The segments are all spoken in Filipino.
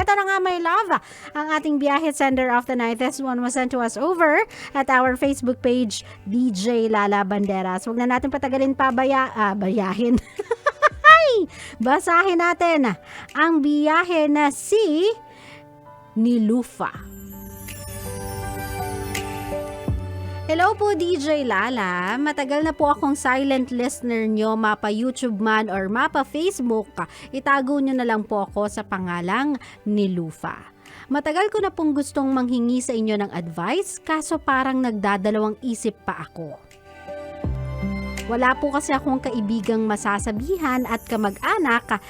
Ito na nga, my love, ang ating biyahe sender of the night. This one was sent to us over at our Facebook page, DJ Lala Banderas. Huwag na natin patagalin pa bayahin. Basahin natin ang biyahe na si Nilufa. Hello po DJ Lala, matagal na po akong silent listener nyo, mapa YouTube man or mapa Facebook, itago nyo na lang po ako sa pangalang Nilufa. Matagal ko na pong gustong manghingi sa inyo ng advice, kaso parang nagdadalawang isip pa ako. Wala po kasi akong kaibigang masasabihan at kamag-anak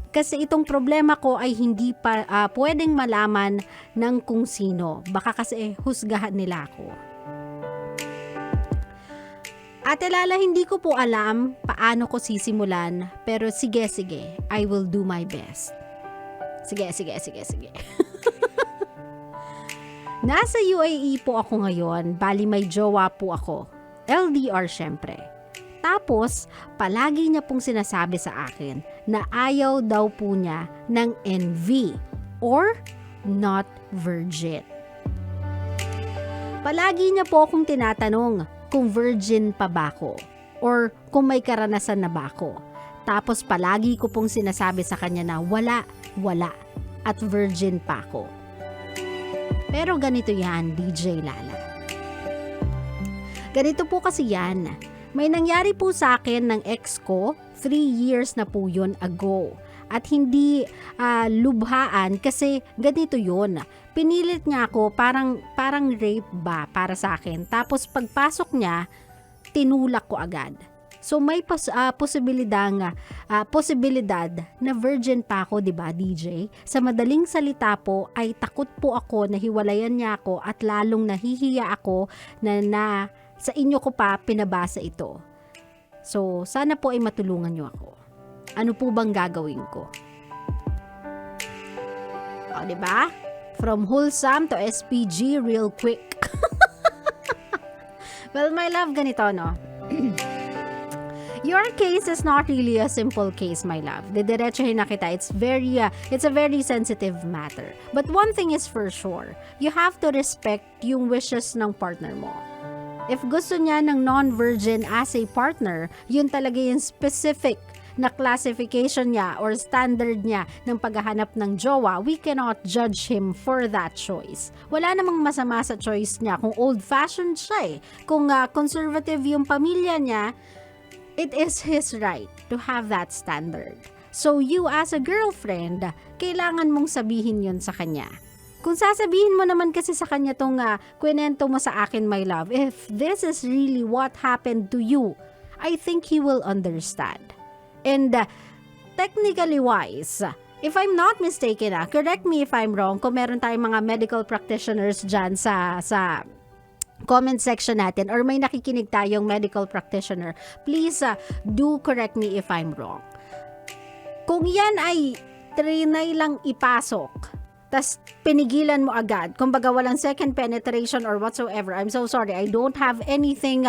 kasi itong problema ko ay hindi pa pwedeng malaman ng kung sino. Baka kasi husgahan nila ako. Ate Lala, hindi ko po alam paano ko sisimulan, pero sige, I will do my best. Sige. Nasa UAE po ako ngayon, bali may jowa po ako. LDR syempre. Tapos, palagi niya pong sinasabi sa akin na ayaw daw po niya ng NV or not virgin. Palagi niya po akong tinatanong kung virgin pa ba ako or kung may karanasan na ba ako. Tapos palagi ko pong sinasabi sa kanya na wala at virgin pa ako. Pero ganito yan, DJ Lala. Ganito po kasi yan. May nangyari po sa akin ng ex ko, 3 years na po yun ago. At hindi lubhaan kasi ganito yun. Pinilit niya ako, parang rape ba para sa akin. Tapos pagpasok niya, tinulak ko agad. So may posibilidad na virgin pa ako, 'di ba, DJ? Sa madaling salita po ay takot po ako na hiwalayan niya ako at lalong nahihiya ako na sa inyo ko pa pinabasa ito. So, sana po ay matulungan niyo ako. Ano po bang gagawin ko? O, diba? From wholesome to SPG real quick. Well, my love, ganito, no? Your case is not really a simple case, my love. Didiretsahin na kita. It's a very sensitive matter. But one thing is for sure. You have to respect yung wishes ng partner mo. If gusto niya ng non-virgin as a partner, yun talaga yung specific na classification niya or standard niya ng paghahanap ng jowa, we cannot judge him for that choice. Wala namang masama sa choice niya kung old-fashioned siya eh. Kung conservative yung pamilya niya, it is his right to have that standard. So you as a girlfriend, kailangan mong sabihin yun sa kanya. Kung sasabihin mo naman kasi sa kanya tong kwento mo sa akin, my love, if this is really what happened to you, I think he will understand. And technically wise, if I'm not mistaken, correct me if I'm wrong, kung meron tayong mga medical practitioners dyan sa comment section natin or may nakikinig tayong medical practitioner, please do correct me if I'm wrong. Kung yan ay trinay lang ipasok, tas pinigilan mo agad, kumbaga walang second penetration or whatsoever, I'm so sorry, I don't have anything,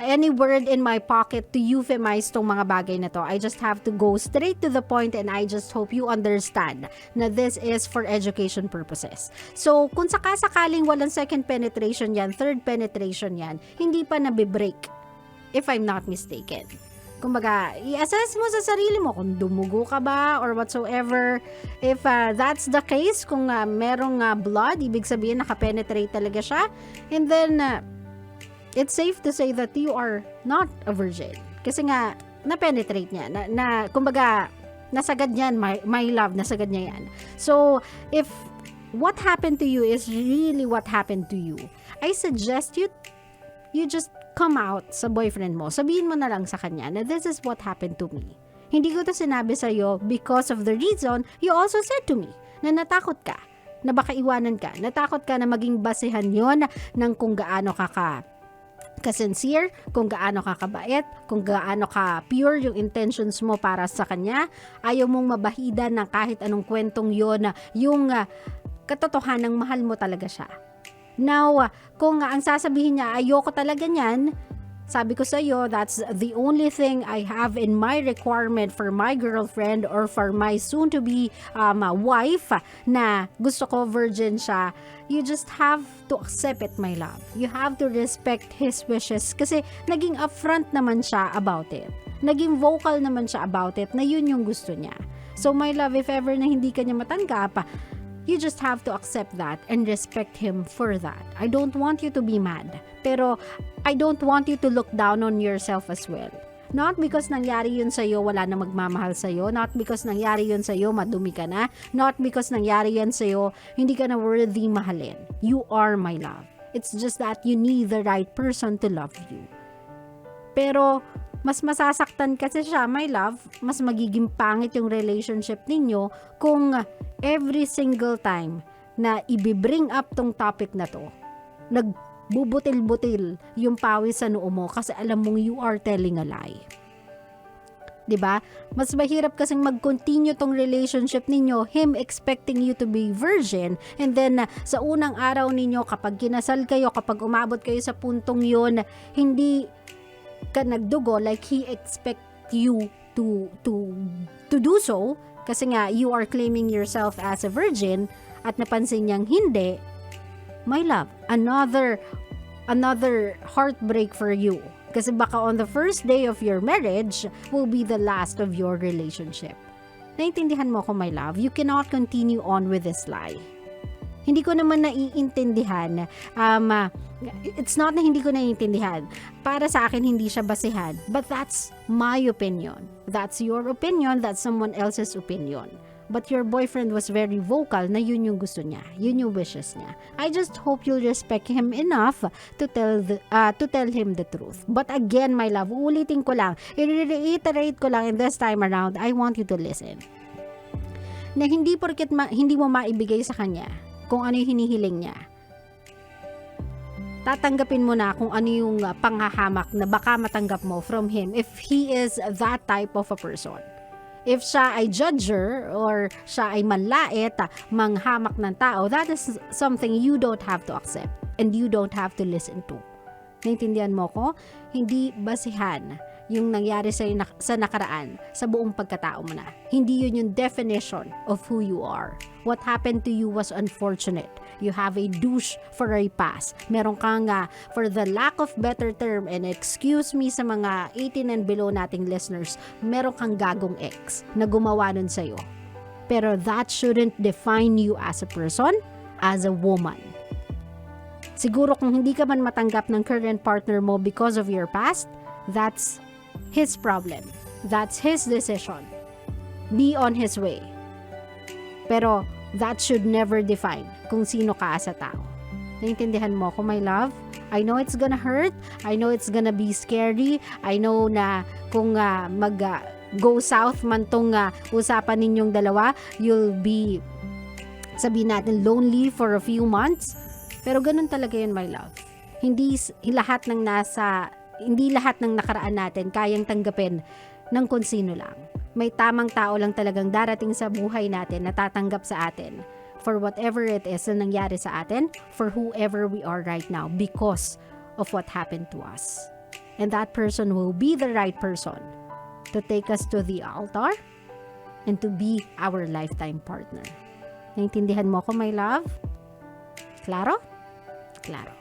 any word in my pocket to euphemize tong mga bagay na to. I just have to go straight to the point and I just hope you understand na this is for education purposes. So, kung sakasakaling walang second penetration yan, third penetration yan, hindi pa nabibreak, if I'm not mistaken. Kumbaga, i-assess mo sa sarili mo kung dumugo ka ba or whatsoever. If that's the case, kung merong blood, ibig sabihin nakapenetrate talaga siya. And then, it's safe to say that you are not a virgin. Kasi nga, na-penetrate niya. Kumbaga, nasagad niyan, my love, nasagad niya yan. So, if what happened to you is really what happened to you, I suggest you just come out sa boyfriend mo. Sabihin mo na lang sa kanya na this is what happened to me. Hindi ko to sinabi sa'yo because of the reason you also said to me na natakot ka, na baka iwanan ka, natakot ka na maging basehan yon ng kung gaano ka sincere, kung gaano ka kabait, kung gaano ka pure yung intentions mo para sa kanya. Ayaw mong mabahidan ng kahit anong kwentong yon, yung katotohanang mahal mo talaga siya. Now, kung ang sasabihin niya, ayoko talaga niyan, Sabi ko sa'yo, that's the only thing I have in my requirement for my girlfriend or for my soon-to-be wife na gusto ko virgin siya. You just have to accept it, my love. You have to respect his wishes kasi naging upfront naman siya about it. Naging vocal naman siya about it na yun yung gusto niya. So my love, if ever na hindi ka niya matanggap, you just have to accept that and respect him for that. I don't want you to be mad. Pero I don't want you to look down on yourself as well. Not because nangyari yun sa'yo, wala na magmamahal sa'yo. Not because nangyari yun sa'yo, madumi ka na. Not because nangyari yan sa'yo, hindi ka na worthy mahalin. You are my love. It's just that you need the right person to love you. Pero mas masasaktan kasi siya, my love, mas magiging pangit yung relationship ninyo kung every single time na i-bring up tong topic na to, nagbubutil-butil yung pawis sa noo mo kasi alam mong you are telling a lie. 'Di ba? Mas mahirap kasing mag-continue tong relationship ninyo, him expecting you to be virgin, and then sa unang araw ninyo, kapag kinasal kayo, kapag umabot kayo sa puntong yon, hindi ka nagdugo like he expect you to do so kasi nga you are claiming yourself as a virgin at napansin niyang hindi, my love, another heartbreak for you kasi baka on the first day of your marriage will be the last of your relationship. Naintindihan mo ko, my love? You cannot continue on with this lie. Hindi ko naman naiintindihan. It's not na hindi ko naiintindihan. Para sa akin, hindi siya basihan. But that's my opinion. That's your opinion. That's someone else's opinion. But your boyfriend was very vocal na yun yung gusto niya. Yun yung wishes niya. I just hope you'll respect him enough to tell him the truth. But again, my love, ulitin ko lang. I-reiterate ko lang in this time around, I want you to listen. Na hindi porket hindi mo maibigay sa kanya kung ano yung hinihiling niya, tatanggapin mo na kung ano yung panghahamak na baka matanggap mo from him if he is that type of a person. If siya ay judger or siya ay manlait, manghamak ng tao, that is something you don't have to accept and you don't have to listen to. Naintindihan mo ko? Hindi basihan yung nangyari sa nakaraan, sa buong pagkatao mo na. Hindi yun yung definition of who you are. What happened to you was unfortunate. You have a douche for a past. Meron kang, for the lack of better term, and excuse me sa mga 18 and below nating listeners, meron kang gagong ex na gumawa nun sa'yo. Pero that shouldn't define you as a person, as a woman. Siguro kung hindi ka man matanggap ng current partner mo because of your past, that's his problem. That's his decision. Be on his way. Pero that should never define kung sino ka as a tao. Naintindihan mo ko, my love? I know it's gonna hurt. I know it's gonna be scary. I know na kung go south man tong usapan ninyong dalawa, you'll be, sabihin natin, lonely for a few months. Pero ganun talaga yun, my love. Hindi lahat ng nakaraan natin kayang tanggapin ng kung sino lang. May tamang tao lang talagang darating sa buhay natin na tatanggap sa atin for whatever it is na nangyari sa atin, for whoever we are right now because of what happened to us. And that person will be the right person to take us to the altar and to be our lifetime partner. Naintindihan mo ko, my love? Claro? Claro.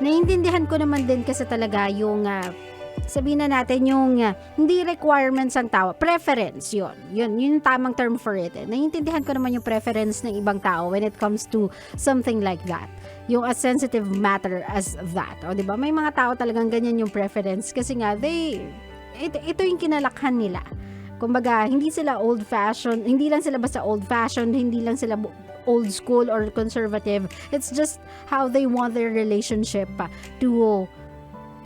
Naiintindihan ko naman din kasi talaga yung sabihin na natin yung hindi requirements ang tao, preference yun yung tamang term for it. Naiintindihan ko naman yung preference ng ibang tao when it comes to something like that, yung a sensitive matter as that, o diba, may mga tao talagang ganyan yung preference kasi nga ito yung kinalakhan nila. Kumbaga, hindi sila old-fashioned, hindi lang sila basta old-fashioned, hindi lang sila old school or conservative. It's just how they want their relationship to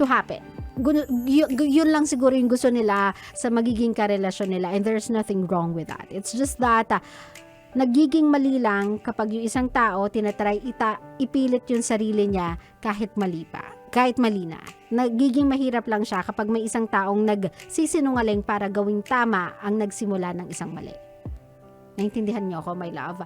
happen. Yun lang siguro yung gusto nila sa magiging karelasyon nila, and there's nothing wrong with that. It's just that nagiging mali lang kapag yung isang tao tinatry ipilit yung sarili niya kahit mali na. Nagiging mahirap lang siya kapag may isang taong nagsisinungaling para gawing tama ang nagsimula ng isang mali. Naintindihan niyo ako, my love?